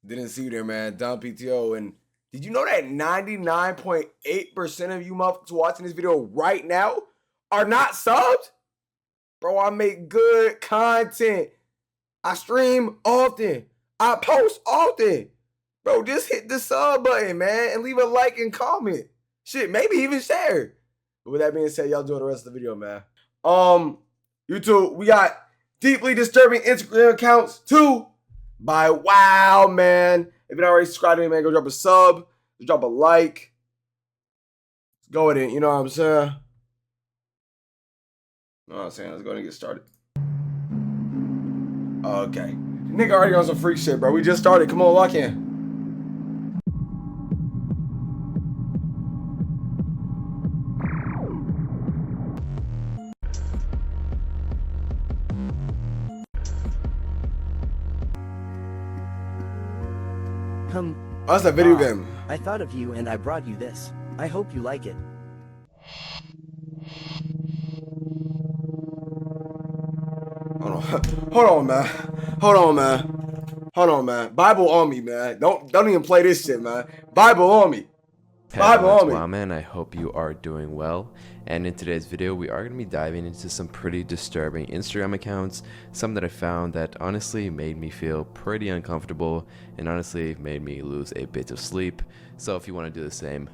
Didn't see you there, man. DomPTO. And did you know that 99.8% of you motherfuckers watching this video right now are not subbed? Bro, I make good content. I stream often. I post often. Bro, just hit the sub button, man, and leave a like and comment. Shit, maybe even share. But with that being said, y'all enjoy the rest of the video, man. YouTube, we got deeply disturbing Instagram accounts too by WOWMAN. If you're not already subscribed to me, man, go drop a sub, just drop a like. Let's go with it, you know what I'm saying? You know what I'm saying? Let's go ahead and get started. Okay. Nigga already on some freak shit, bro. We just started. Come on, lock in. Oh, that's a video game. I thought of you and I brought you this. I hope you like it. Hold on, man. Hold on, man. Bible on me, man. Don't even play this shit, man. Bible on me. Bible on me. WOWMAN, I hope you are doing well. And in today's video, we are going to be diving into some pretty disturbing Instagram accounts, some that I found that honestly made me feel pretty uncomfortable and honestly made me lose a bit of sleep. So if you want to do the same,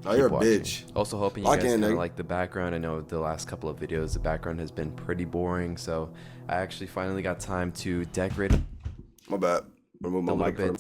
keep you're a watching. bitch. Also hoping you guys kind of like the background. I know the last couple of videos, the background has been pretty boring, so I actually finally got time to decorate it. My bad. Remove my mic bit,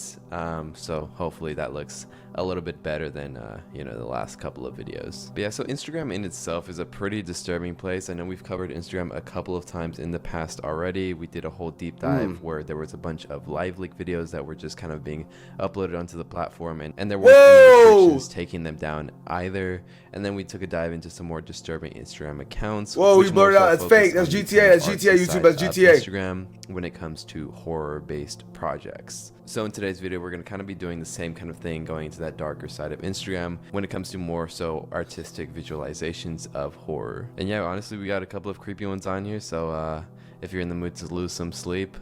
so hopefully that looks a little bit better than you know, the last couple of videos. But yeah, so Instagram in itself is a pretty disturbing place. I know we've covered Instagram a couple of times in the past already. We did a whole deep dive where there was a bunch of live leak videos that were just kind of being uploaded onto the platform, and there weren't any restrictions taking them down either. And then we took a dive into some more disturbing Instagram accounts. Whoa, we blurred out. It's fake. That's GTA. That's GTA. YouTube. That's GTA. Instagram when it comes to horror-based projects. So in today's video, we're going to kind of be doing the same kind of thing, going into that darker side of Instagram when it comes to more so artistic visualizations of horror. And yeah, honestly, we got a couple of creepy ones on here, so if you're in the mood to lose some sleep,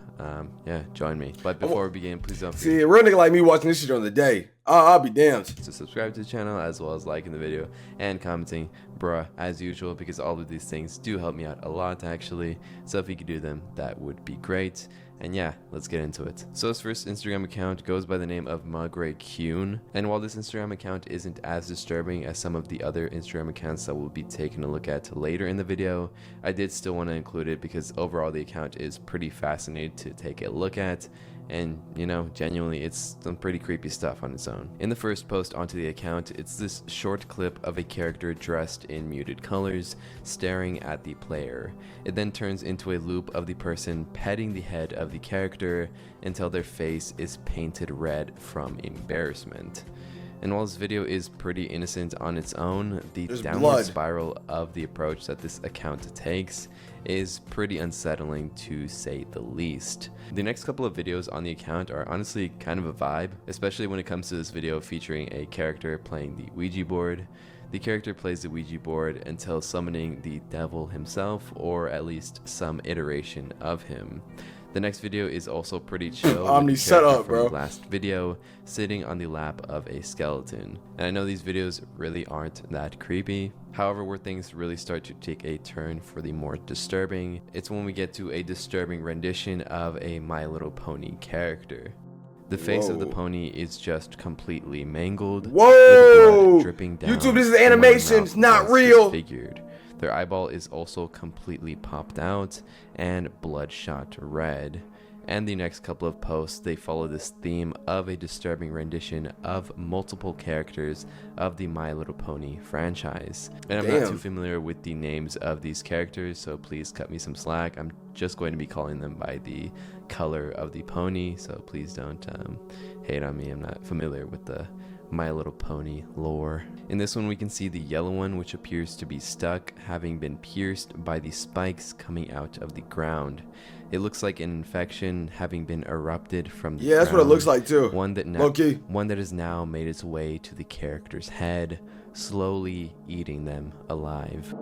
yeah, join me. But before we begin, please don't forget. See, a real nigga like me watching this shit on the day, I'll be damned. So subscribe to the channel, as well as liking the video and commenting, bruh, as usual, because all of these things do help me out a lot, actually. So if you could do them, that would be great. And yeah, let's get into it. So this first Instagram account goes by the name of MugRayCune. And while this Instagram account isn't as disturbing as some of the other Instagram accounts that we'll be taking a look at later in the video, I did still want to include it because overall the account is pretty fascinating to take a look at. And, you know, genuinely, it's some pretty creepy stuff on its own. In the first post onto the account, it's this short clip of a character dressed in muted colors, staring at the player. It then turns into a loop of the person petting the head of the character until their face is painted red from embarrassment. And while this video is pretty innocent on its own, the downward spiral of the approach that this account takes is pretty unsettling, to say the least. The next couple of videos on the account are honestly kind of a vibe, especially when it comes to this video featuring a character playing the Ouija board. The character plays the Ouija board until summoning the devil himself, or at least some iteration of him. The next video is also pretty chill. Omni, shut up, bro. The last video, sitting on the lap of a skeleton. And I know these videos really aren't that creepy. However, where things really start to take a turn for the more disturbing, it's when we get to a disturbing rendition of a My Little Pony character. The face of the pony is just completely mangled. Whoa! With blood dripping down. YouTube, this is animation. It's not real. Disfigured. Their eyeball is also completely popped out and bloodshot red. And the next couple of posts, they follow this theme of a disturbing rendition of multiple characters of the My Little Pony franchise. And I'm not too familiar with the names of these characters, so please cut me some slack. I'm just going to be calling them by the color of the pony, so please don't hate on me. I'm not familiar with the My Little Pony lore. In this one, we can see the yellow one, which appears to be stuck, having been pierced by the spikes coming out of the ground. It looks like an infection having been erupted from the ground. That's what it looks like too. One that has now made its way to the character's head, slowly eating them alive.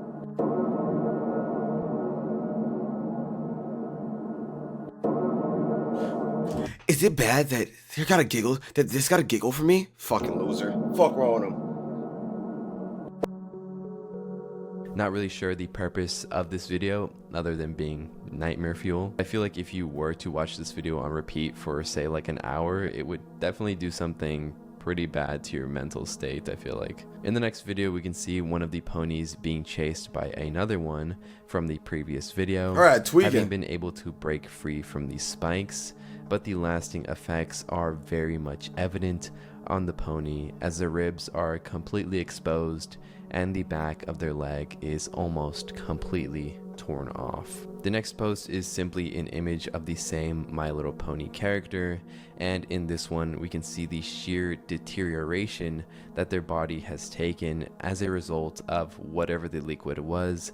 Is Is it bad that they got a giggle? That this got a giggle for me? Fucking loser. Fuck wrong with him. Not really sure the purpose of this video other than being nightmare fuel. I feel like if you were to watch this video on repeat for say like an hour, it would definitely do something pretty bad to your mental state, I feel like. In the next video, we can see one of the ponies being chased by another one from the previous video. Alright, tweaking. Having been able to break free from these spikes, but the lasting effects are very much evident on the pony as the ribs are completely exposed and the back of their leg is almost completely torn off. The next post is simply an image of the same My Little Pony character, and in this one we can see the sheer deterioration that their body has taken as a result of whatever the liquid was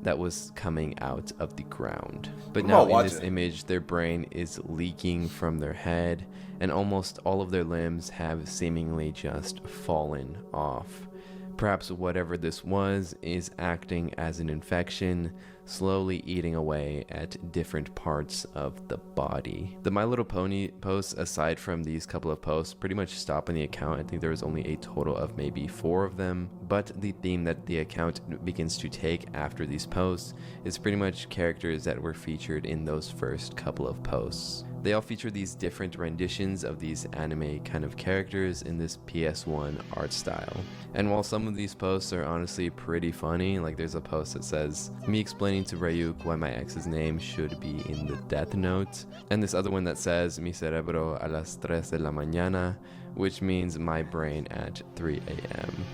that was coming out of the ground. But now in this image, their brain is leaking from their head and almost all of their limbs have seemingly just fallen off. Perhaps whatever this was is acting as an infection, slowly eating away at different parts of the body. The My Little Pony posts, aside from these couple of posts, pretty much stop on the account. I think there was only a total of maybe 4 of them, but the theme that the account begins to take after these posts is pretty much characters that were featured in those first couple of posts. They all feature these different renditions of these anime kind of characters in this PS1 art style. And while some of these posts are honestly pretty funny, like there's a post that says, me explaining to Ryuk why my ex's name should be in the death note, and this other one that says, mi cerebro a las 3 de la mañana, which means my brain at 3 a.m.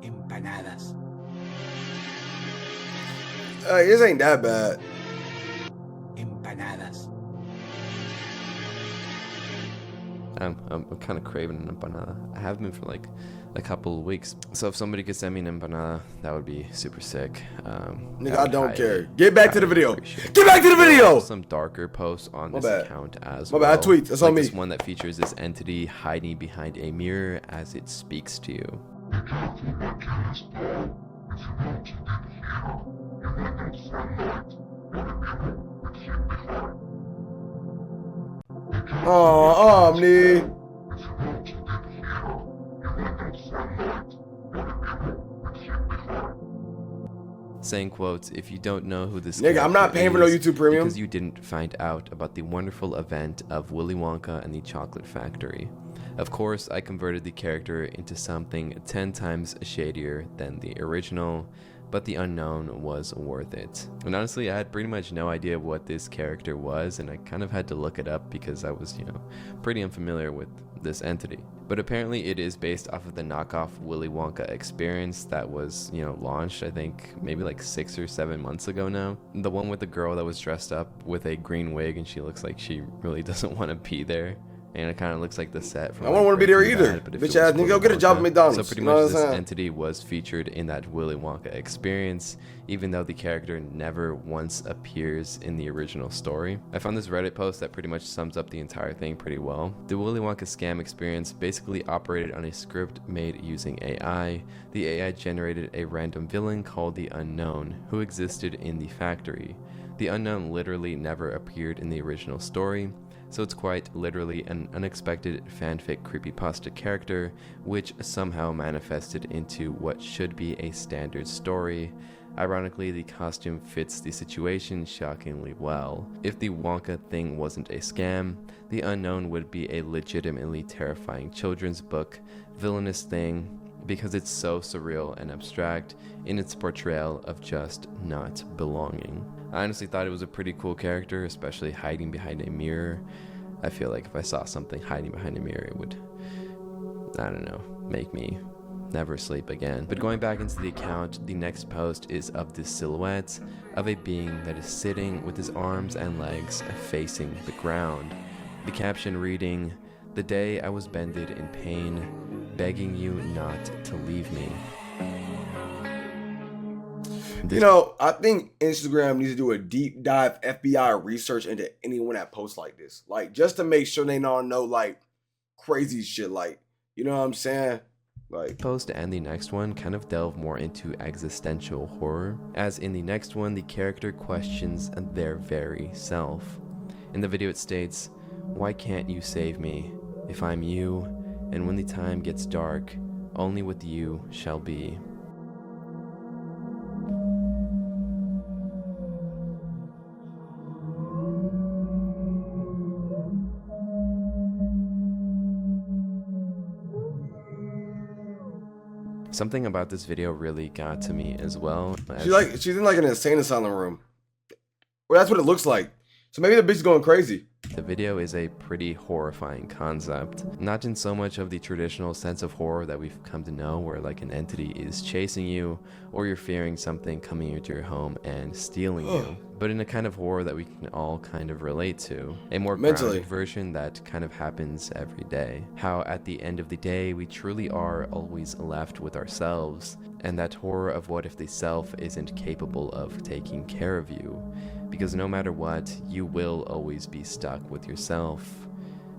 Empanadas. This ain't that bad. Empanadas. I'm kind of craving an empanada. I have been for like a couple of weeks. So if somebody could send me an empanada, that would be super sick. Nigga, I don't care. Get back to the video. Get back to the video! Some darker posts on this account as well. My bad, I tweet. That's like on me. This one that features this entity hiding behind a mirror as it speaks to you. Oh, Omni. Saying quotes, if you don't know who this nigga, I'm not paying for no YouTube Premium because you didn't find out about the wonderful event of Willy Wonka and the Chocolate Factory. Of course, I converted the character into something 10 times shadier than the original, but the unknown was worth it. And honestly, I had pretty much no idea what this character was, and I kind of had to look it up because I was, pretty unfamiliar with this entity. But apparently it is based off of the knockoff Willy Wonka experience that was, launched, I think, maybe like 6 or 7 months ago now. The one with the girl that was dressed up with a green wig and she looks like she really doesn't want to be there. And it kind of looks like the set from. I don't want to be there either. Bitch ass nigga, go get a job at McDonald's. So pretty much this entity was featured in that Willy Wonka experience, even though the character never once appears in the original story. I found this Reddit post that pretty much sums up the entire thing pretty well. The Willy Wonka scam experience basically operated on a script made using AI. The AI generated a random villain called the Unknown, who existed in the factory. The Unknown literally never appeared in the original story, so it's quite literally an unexpected fanfic creepypasta character, which somehow manifested into what should be a standard story. Ironically, the costume fits the situation shockingly well. If the Wonka thing wasn't a scam, the Unknown would be a legitimately terrifying children's book, villainous thing, because it's so surreal and abstract in its portrayal of just not belonging. I honestly thought it was a pretty cool character, especially hiding behind a mirror. I feel like if I saw something hiding behind a mirror, it would, make me never sleep again. But going back into the account, the next post is of this silhouette of a being that is sitting with his arms and legs facing the ground. The caption reading, "The day I was bended in pain, begging you not to leave me." I think Instagram needs to do a deep dive FBI research into anyone that posts like this. Like, just to make sure they don't know, like, crazy shit. Like, you know what I'm saying? Like, post and the next one kind of delve more into existential horror, as in the next one, the character questions their very self. In the video it states, Why can't you save me? If I'm you, and when the time gets dark, only with you shall be. Something about this video really got to me as well. She's in like an insane asylum room. Well, that's what it looks like. So maybe the bitch is going crazy. The video is a pretty horrifying concept. Not in so much of the traditional sense of horror that we've come to know, where like an entity is chasing you or you're fearing something coming into your home and stealing you, but in a kind of horror that we can all kind of relate to. A more grounded version that kind of happens every day. How at the end of the day, we truly are always left with ourselves, and that horror of what if the self isn't capable of taking care of you. Because no matter what, you will always be stuck with yourself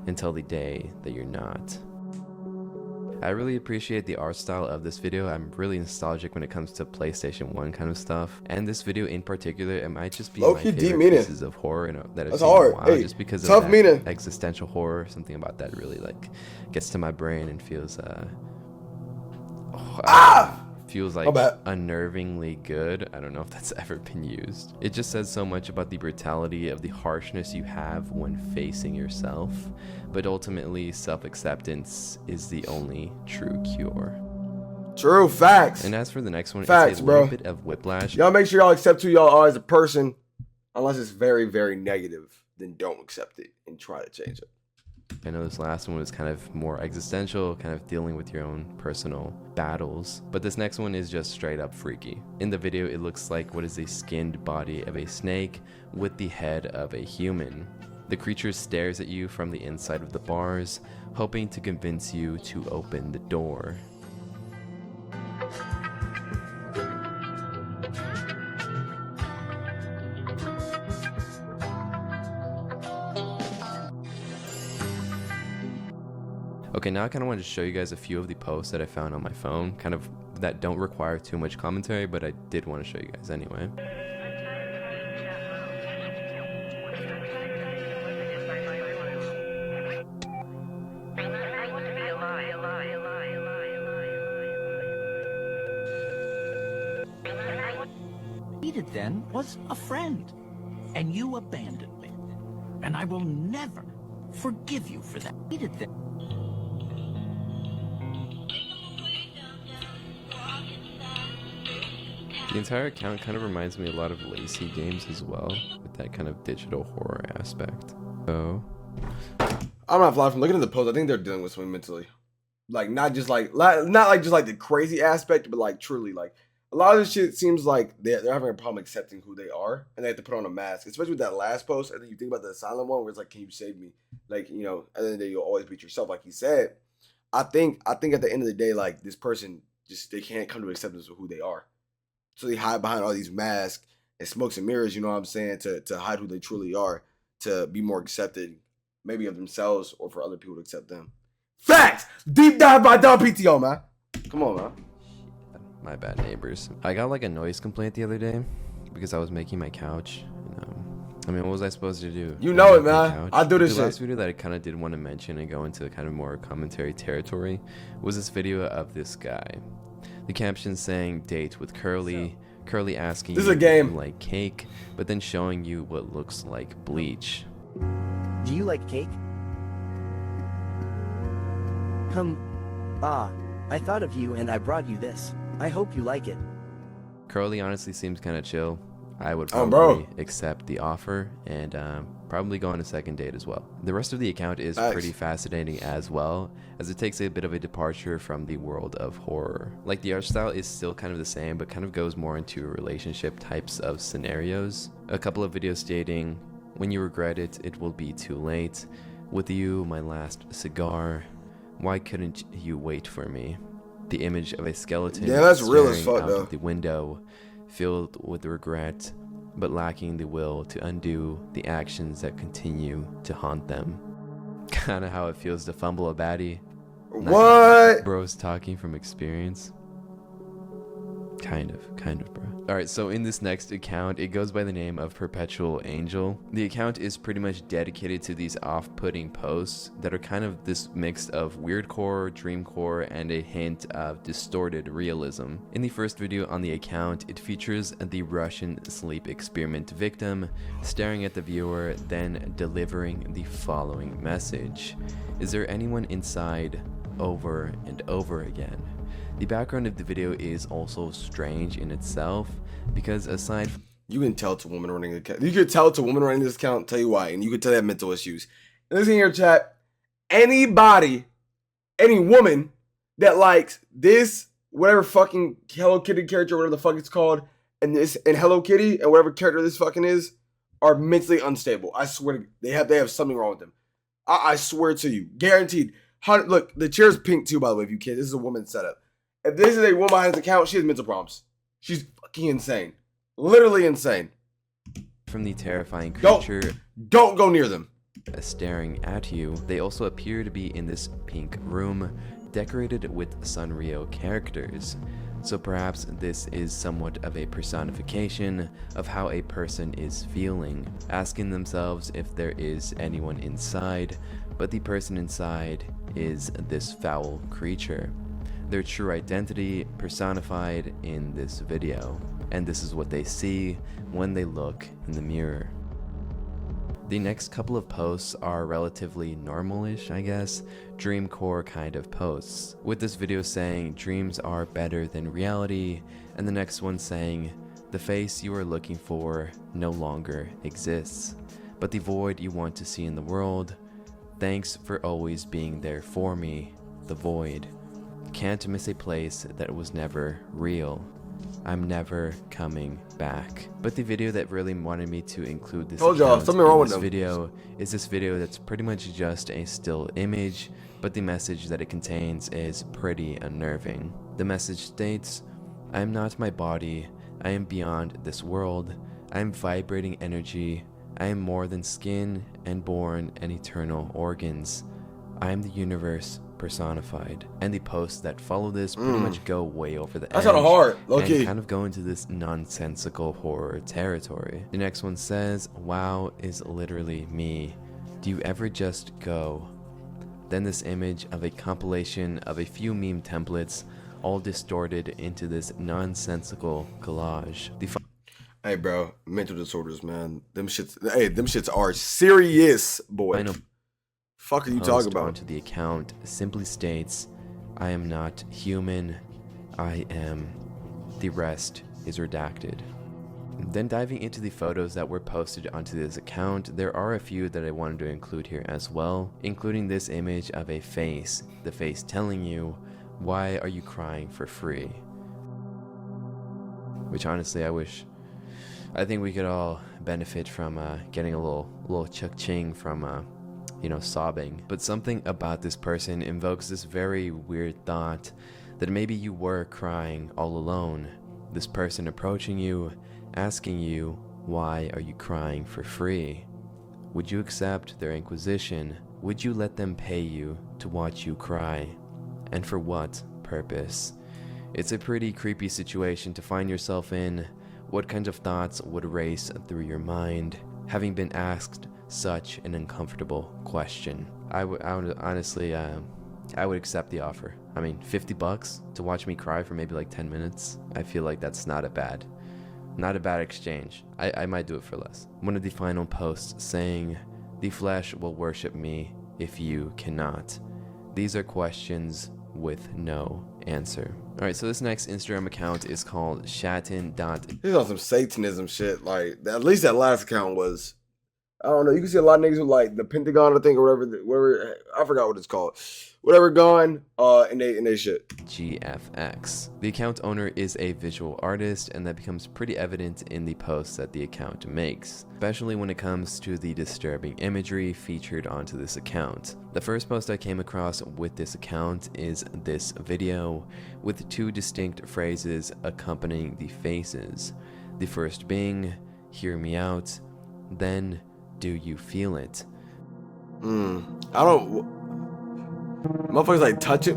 until the day that you're not. I really appreciate the art style of this video. I'm really nostalgic when it comes to PlayStation 1 kind of stuff. And this video in particular, it might just be my favorite pieces of horror that I've seen in a while, just because of that existential horror. Something about that really like gets to my brain and feels feels like unnervingly good. I don't know if that's ever been used. It just says so much about the brutality of the harshness you have when facing yourself, but ultimately self-acceptance is the only true cure. True facts. And as for the next one, it's a little bit of whiplash. Y'all make sure y'all accept who y'all are as a person. Unless it's very, very negative, then don't accept it and try to change it. I know this last one was kind of more existential, kind of dealing with your own personal battles, but this next one is just straight up freaky. In the video, it looks like what is the skinned body of a snake with the head of a human. The creature stares at you from the inside of the bars, hoping to convince you to open the door. Okay, now I kind of wanted to show you guys a few of the posts that I found on my phone, kind of that don't require too much commentary, but I did want to show you guys anyway. Needed then was a friend, and you abandoned me, and I will never forgive you for that. Needed then. The entire account kind of reminds me a lot of Lacey games as well, with that kind of digital horror aspect. So, I'm not flying from looking at the post. I think they're dealing with something mentally, like not just like the crazy aspect, but like truly like a lot of this shit seems like they're having a problem accepting who they are, and they have to put on a mask. Especially with that last post, and then you think about the asylum one where it's like, "Can you save me?" Like, you know, at the end of the day, you'll always beat yourself, like he said. I think at the end of the day, like this person just they can't come to acceptance of who they are. So they hide behind all these masks and smokes and mirrors, you know what I'm saying, to hide who they truly are, to be more accepted, maybe of themselves or for other people to accept them. Facts! Deep dive by DomPTO, man. Come on, man. My bad, neighbors. I got like a noise complaint the other day because I was making my couch. I mean, what was I supposed to do? You know it, man. I do this shit. The last video that I kind of did want to mention and go into kind of more commentary territory was this video of this guy. The caption saying date with Curly asking this is a game. If you like cake, but then showing you what looks like bleach. Do you like cake? I thought of you and I brought you this. I hope you like it. Curly honestly seems kind of chill. I would probably accept the offer and probably go on a second date as well. The rest of the account is pretty fascinating as well, as it takes a bit of a departure from the world of horror. Like the art style is still kind of the same, but kind of goes more into relationship types of scenarios. A couple of videos stating, when you regret it, it will be too late. With you, my last cigar. Why couldn't you wait for me? The image of a skeleton that's real as fuck, out though. of the window, filled with regret, but lacking the will to undo the actions that continue to haunt them. Kind of how it feels to fumble a baddie. What? Bros talking from experience. Kind of, bro. Alright, so in this next account, it goes by the name of Perpetual Angel. The account is pretty much dedicated to these off-putting posts that are kind of this mix of weirdcore, dreamcore, and a hint of distorted realism. In the first video on the account, it features the Russian sleep experiment victim staring at the viewer, then delivering the following message. Is there anyone inside? Over and over again. The background of the video is also strange in itself because aside from You can tell it's a woman running the account. You could tell it's a woman running this account, tell you why, and you could tell they have mental issues. Listen here, chat. Anybody, any woman that likes this, whatever fucking Hello Kitty character, whatever the fuck it's called, and Hello Kitty and whatever character this fucking is, are mentally unstable. I swear to they have something wrong with them. I swear to you. Guaranteed. Look, the chair's pink too, by the way, if you can't. This is a woman's setup. If this is a woman behind this account, she has mental problems. She's fucking insane. Literally insane. From the terrifying creature Don't go near them. Staring at you, they also appear to be in this pink room decorated with Sanrio characters. So perhaps this is somewhat of a personification of how a person is feeling, asking themselves if there is anyone inside, but the person inside is this foul creature. Their true identity personified in this video, and this is what they see when they look in the mirror. The next couple of posts are relatively normal-ish, I guess, dreamcore kind of posts, with this video saying dreams are better than reality, and the next one saying the face you are looking for no longer exists, but the void you want to see in the world, thanks for always being there for me, the void. Can't miss a place that was never real. I'm never coming back. But the video that really wanted me to include this video is this video that's pretty much just a still image, but the message that it contains is pretty unnerving. The message states, I am not my body, I am beyond this world, I am vibrating energy, I am more than skin and born and eternal organs. I am the universe personified. And the posts that follow this pretty much go way over the edge. That's kind of hard, low-key. And kind of go into this nonsensical horror territory. The next one says, wow is literally me. Do you ever just go? Then this image of a compilation of a few meme templates all distorted into this nonsensical collage. Hey bro, mental disorders, man. Them shits are serious, boy. Final fuck are you talking about? Onto the account simply states, I am not human, I am. The rest is redacted. Then diving into the photos that were posted onto this account, there are a few that I wanted to include here as well, including this image of a face, the face telling you, why are you crying for free? Which honestly I think we could all benefit from getting a little chuck-ching from sobbing. But something about this person invokes this very weird thought that maybe you were crying all alone. This person approaching you, asking you, why are you crying for free? Would you accept their inquisition? Would you let them pay you to watch you cry? And for what purpose? It's a pretty creepy situation to find yourself in. What kinds of thoughts would race through your mind, having been asked such an uncomfortable question? I would honestly, I would accept the offer. I mean, $50 to watch me cry for maybe like 10 minutes. I feel like that's not a bad exchange. I might do it for less. One of the final posts saying, the flesh will worship me if you cannot. These are questions with no answer. Alright, so this next Instagram account is called shatin. He's on some Satanism shit. Like, at least that last account was, I don't know. You can see a lot of niggas with like the Pentagon, I think, or whatever. I forgot what it's called. Whatever going, and they shit. GFX. The account owner is a visual artist, and that becomes pretty evident in the posts that the account makes, especially when it comes to the disturbing imagery featured onto this account. The first post I came across with this account is this video with two distinct phrases accompanying the faces. The first being, hear me out, then, do you feel it? I don't. Motherfuckers like touch it.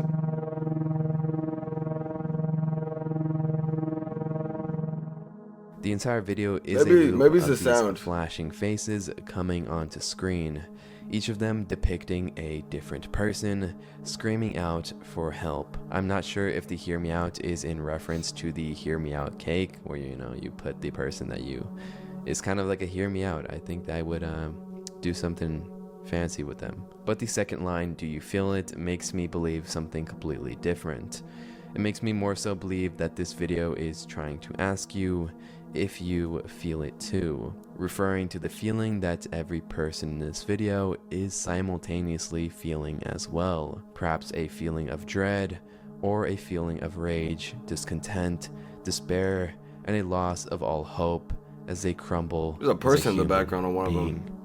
The entire video is Maybe a loop it's of the these sound. flashing faces coming onto screen, each of them depicting a different person screaming out for help. I'm not sure if the hear me out is in reference to the hear me out cake, where you put the person that you is kind of like a hear me out. I think that I would do something fancy with them. But the second line, do you feel it, makes me believe something completely different. It makes me more so believe that this video is trying to ask you if you feel it too, referring to the feeling that every person in this video is simultaneously feeling as well. Perhaps a feeling of dread, or a feeling of rage, discontent, despair, and a loss of all hope as they crumble. There's a person in the human background on one of them. being.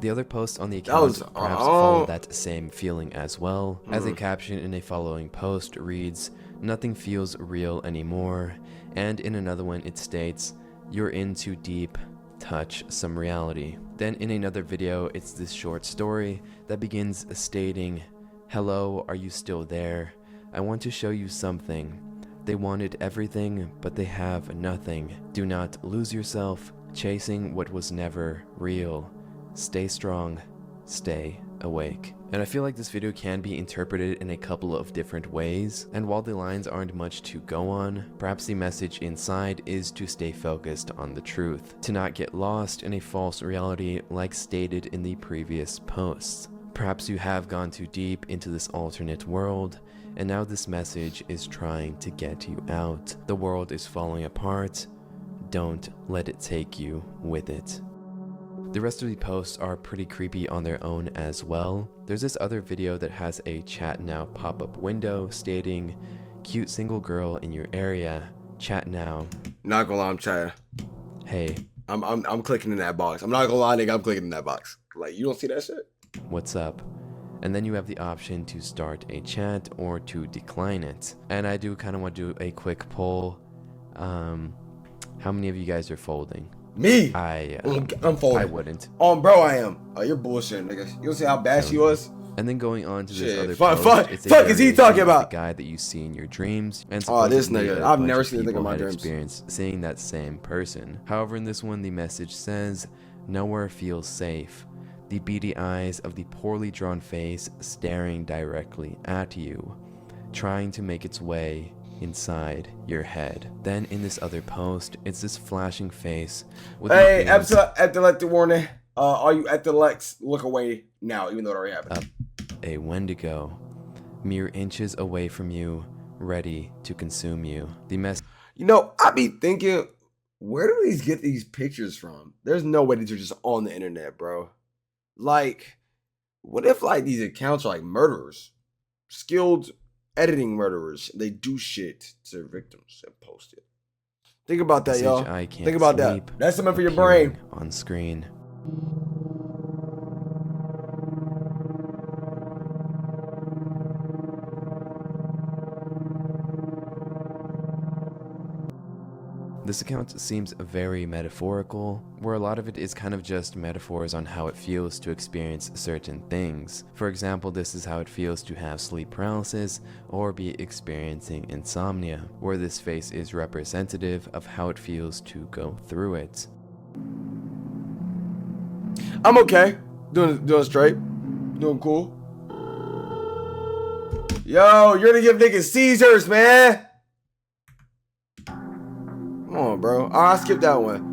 The other posts on the That was- account perhaps follow that same feeling as well, as a caption in a following post reads, "Nothing feels real anymore," and in another one it states, "You're in too deep, touch some reality." Then in another video it's this short story that begins stating, "Hello, are you still there? I want to show you something. They wanted everything, but they have nothing. Do not lose yourself chasing what was never real. Stay strong, stay awake." And I feel like this video can be interpreted in a couple of different ways, and while the lines aren't much to go on, perhaps the message inside is to stay focused on the truth, to not get lost in a false reality like stated in the previous posts. Perhaps you have gone too deep into this alternate world, and now this message is trying to get you out. The world is falling apart. Don't let it take you with it. The rest of the posts are pretty creepy on their own as well. There's this other video that has a chat now pop-up window stating, "Cute single girl in your area, chat now." Not gonna lie, I'm chatting. Hey, I'm clicking in that box. I'm not gonna lie, nigga, I'm clicking in that box. Like, you don't see that shit? what's up? And then you have the option to start a chat or to decline it. And I do kind of want to do a quick poll. How many of you guys are folding? Me? I'm folding. I wouldn't. Bro, I am. Oh, you're bullshitting, nigga. You don't see how bad she was? And then going on to this Shit, other fuck post, is he variation talking of about? the guy that you see in your dreams. And Oh, this supposedly nigga. a I've bunch never of seen a nigga in people my had dreams. experience seeing that same person. However, in this one, the message says, "Nowhere feels safe. The beady eyes of the poorly drawn face staring directly at you, trying to make its way inside your head." Then in this other post, it's this flashing face with Hey, the beams epileptic warning. Are you at the Lex? Look away now, even though it already happened. a Wendigo, mere inches away from you, ready to consume you. The message You know, I be thinking, where do these get these pictures from? There's no way these are just on the internet, bro. Like, what if like these accounts are like murderers, skilled editing murderers? They do shit to their victims and post it. Think about that, y'all. I can't Think about sleep that. That's something for your brain. appearing on screen. This account seems very metaphorical, where a lot of it is kind of just metaphors on how it feels to experience certain things. For example, this is how it feels to have sleep paralysis or be experiencing insomnia, where this face is representative of how it feels to go through it. I'm okay. Doing straight. Doing cool. Yo, you're gonna give niggas Caesars, man. Come on, bro. I'll skip that one.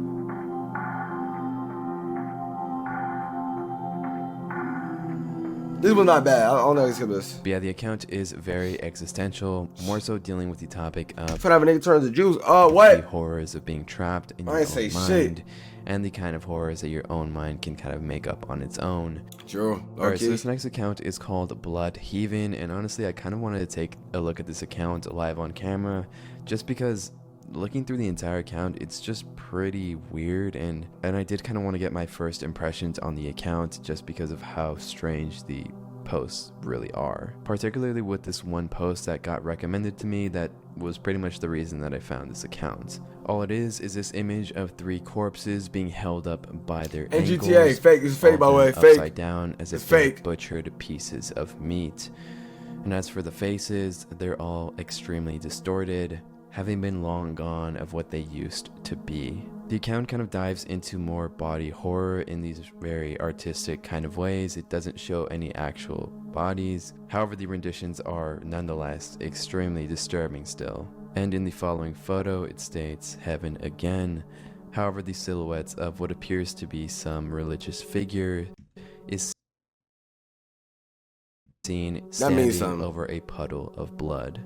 This was not bad. I don't know how to skip this. But yeah, the account is very existential, more so dealing with the topic of If I have a nigga turn into Jews, the what? horrors of being trapped in I your ain't own say mind, shit. and the kind of horrors that your own mind can kind of make up on its own. True. Alright, so Okay. this next account is called Blood Heaving, and honestly, I kind of wanted to take a look at this account live on camera, just because looking through the entire account, it's just pretty weird, and I did kind of want to get my first impressions on the account, just because of how strange the posts really are. Particularly with this one post that got recommended to me that was pretty much the reason that I found this account. All it is this image of 3 corpses being held up by their And ankles. GTA, fake. This is fake, by the all way. done upside Fake. down as It's if they fake. butchered pieces of meat. And as for the faces, they're all extremely distorted, having been long gone of what they used to be. The account kind of dives into more body horror in these very artistic kind of ways. It doesn't show any actual bodies. However, the renditions are nonetheless extremely disturbing still. And in the following photo, it states heaven again. However, the silhouettes of what appears to be some religious figure is seen standing over a puddle of blood.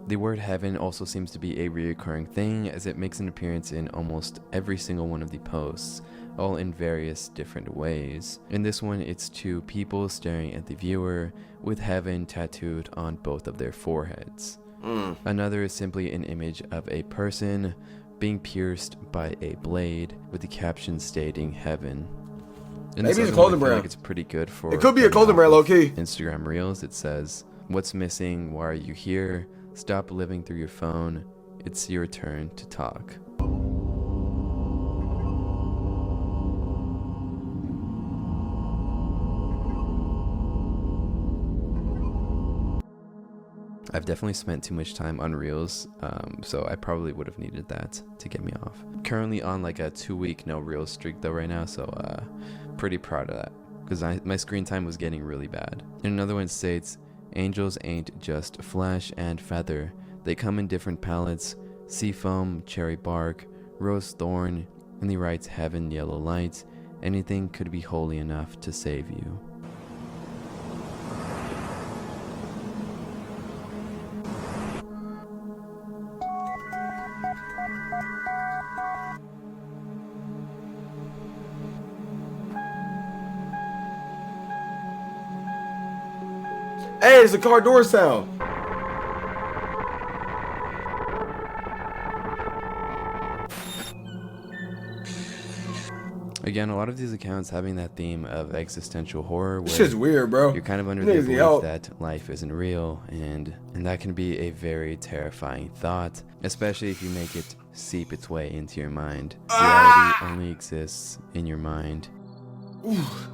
The word heaven also seems to be a reoccurring thing, as it makes an appearance in almost every single one of the posts, all in various different ways. In this one, it's two people staring at the viewer, with heaven tattooed on both of their foreheads. Another is simply an image of a person being pierced by a blade, with the caption stating heaven. Maybe it's a clothing brand. Like it's pretty good for. It could be a clothing brand, low key. Instagram Reels. It says, "What's missing? Why are you here? Stop living through your phone. It's your turn to talk." I've definitely spent too much time on Reels, so I probably would have needed that to get me off. Currently on like a 2-week no Reels streak though right now, so pretty proud of that, because my screen time was getting really bad. And another one states, "Angels ain't just flesh and feather. They come in different palettes: seafoam, cherry bark, rose thorn," and he writes, "Heaven, yellow light. Anything could be holy enough to save you." Hey, it's a car door sound. Again, a lot of these accounts having that theme of existential horror, where This shit's weird, bro. you're kind of under the belief that life isn't real, and that can be a very terrifying thought, especially if you make it seep its way into your mind. Reality only exists in your mind. Oof.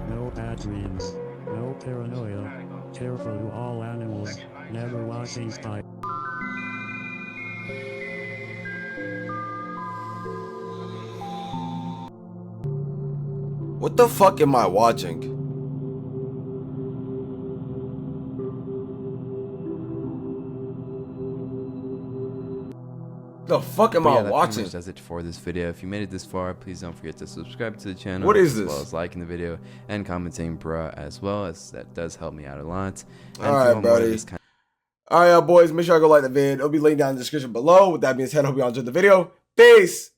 No bad dreams. No paranoia. Careful to all animals. Never watching spy. What the fuck am I watching? The fuck am I That watching? pretty much does it for this video. If you made it this far, please don't forget to subscribe to the channel. What is as well this? as liking the video and commenting bruh as well, as that does help me out a lot. And All if you right, want more of buddy. this kind All right, y'all boys, make sure I go like the vid. It'll be linked down in the description below. With that being said, I hope y'all enjoyed the video. Peace.